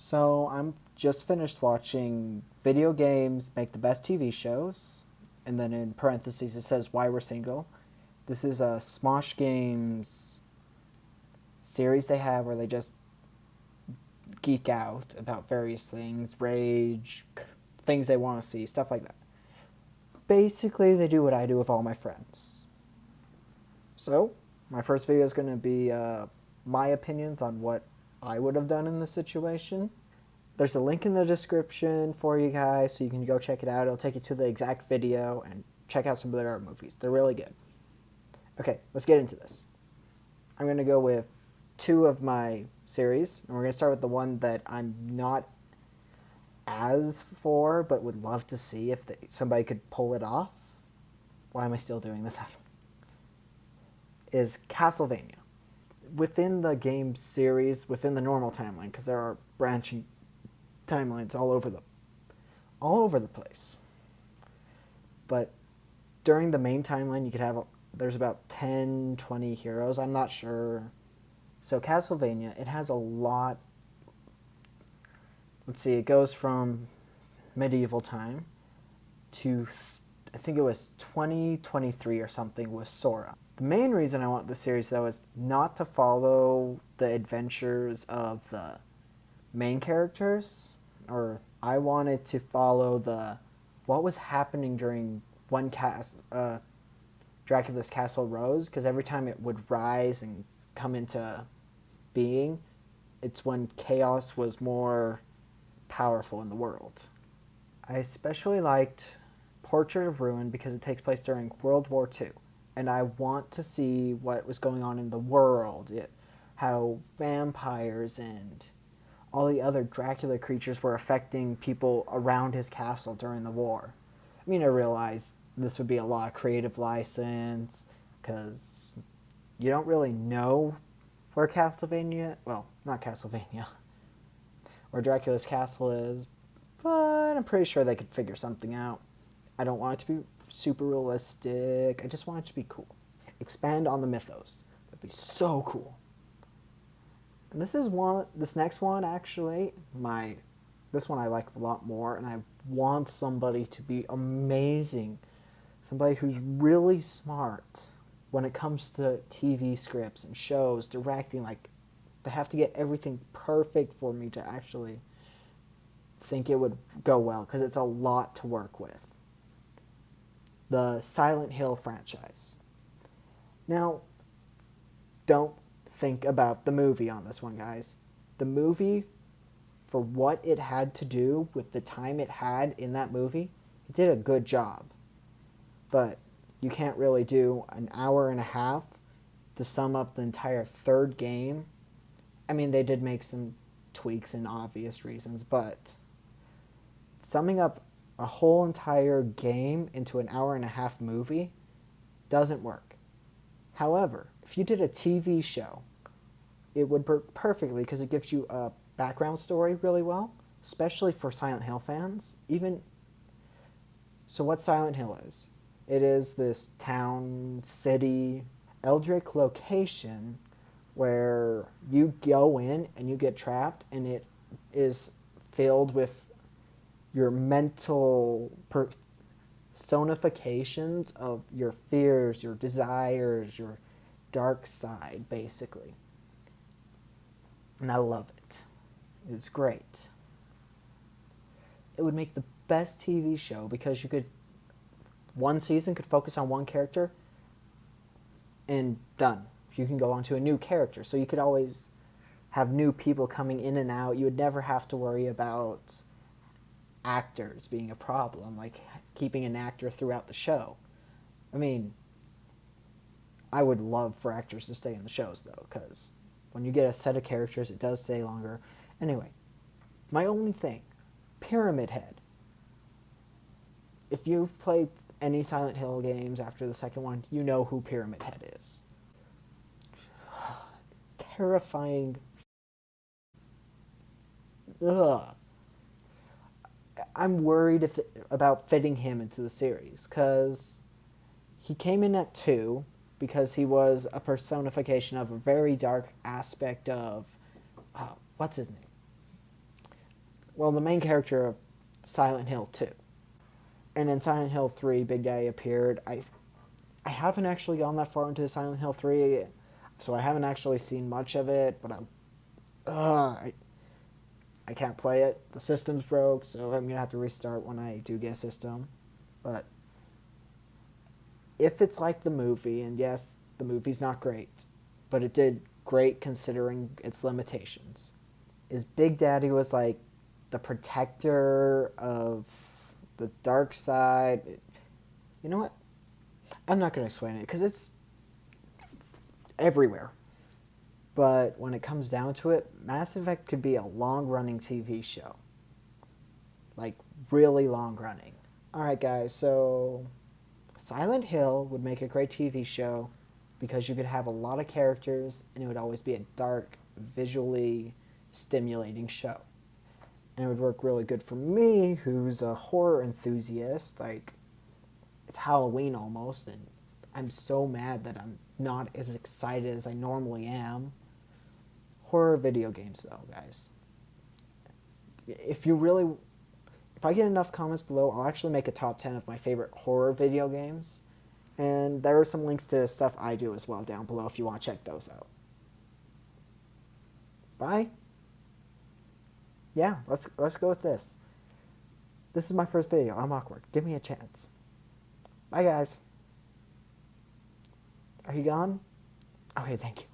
So I'm just finished watching video games make the best TV shows, and then in parentheses it says why we're single. This is a Smosh Games series they have where they just geek out about various things, rage, things they want to see, stuff like that. Basically, they do what I do with all my friends. So, my first video is going to be my opinions on what I would have done in this situation. There's a link in the description for you guys so you can go check it out. It'll take you to the exact video and check out some of their movies. They're really good. Okay, let's get into this. I'm going to go with two of my series, and we're going to start with the one that I'm not as for, but would love to see if somebody could pull it off. Why am I still doing this? Is Castlevania. Within the game series, within the normal timeline, because there are branching timelines all over the place. But during the main timeline, you could have there's about 10, 20 heroes. I'm not sure. So Castlevania, it has a lot. Let's see, it goes from medieval time to I think it was 2023 or something with Sora. The main reason I want this series though is not to follow the adventures of the main characters, or I wanted to follow what was happening during Dracula's Castle rose, because every time it would rise and come into being, it's when chaos was more powerful in the world. I especially liked Portrait of Ruin because it takes place during World War II, and I want to see what was going on in the world, how vampires and all the other Dracula creatures were affecting people around his castle during the war. I mean, I realized this would be a lot of creative license because you don't really know where Castlevania, well, not Castlevania, where Dracula's castle is, but I'm pretty sure they could figure something out. I don't want it to be super realistic. I just want it to be cool. Expand on the mythos. That'd be so cool. And this next one actually, this one I like a lot more, and I want somebody to be amazing. Somebody who's really smart when it comes to TV scripts and shows, directing. Like, they have to get everything perfect for me to actually think it would go well, because it's a lot to work with. The Silent Hill franchise. Now, don't think about the movie on this one, guys. The movie, for what it had to do with the time it had in that movie, it did a good job. But you can't really do an hour and a half to sum up the entire third game. I mean, they did make some tweaks and obvious reasons, but summing up a whole entire game into an hour and a half movie doesn't work. However, if you did a TV show, it would work perfectly because it gives you a background story really well, especially for Silent Hill fans. So what Silent Hill is? It is this town, city, eldritch location where you go in and you get trapped, and it is filled with your mental personifications of your fears, your desires, your dark side, basically. And I love it. It's great. It would make the best TV show because one season could focus on one character and done. You can go on to a new character. So you could always have new people coming in and out. You would never have to worry about actors being a problem, like keeping an actor throughout the show. I mean, I would love for actors to stay in the shows, though, because when you get a set of characters, it does stay longer. Anyway, my only thing, Pyramid Head. If you've played any Silent Hill games after the second one, you know who Pyramid Head is. Terrifying. Ugh. I'm worried about fitting him into the series, because he came in at 2 because he was a personification of a very dark aspect of, what's his name? well, the main character of Silent Hill 2. And in Silent Hill 3, Big Daddy appeared. I haven't actually gone that far into Silent Hill 3, so I haven't actually seen much of it, but I can't play it. The system's broke, so I'm going to have to restart when I do get a system. But if it's like the movie, and yes, the movie's not great, but it did great considering its limitations. Is Big Daddy was like the protector of the dark side. You know what? I'm not going to explain it because it's everywhere. But when it comes down to it, Mass Effect could be a long-running TV show. Like, really long-running. Alright guys, so Silent Hill would make a great TV show because you could have a lot of characters and it would always be a dark, visually stimulating show. And it would work really good for me, who's a horror enthusiast. Like, it's Halloween almost, and I'm so mad that I'm not as excited as I normally am. Horror video games, though, guys. If I get enough comments below, I'll actually make a top 10 of my favorite horror video games. And there are some links to stuff I do as well down below if you want to check those out. Bye. Yeah, let's go with this. This is my first video. I'm awkward. Give me a chance. Bye, guys. Are you gone? Okay, thank you.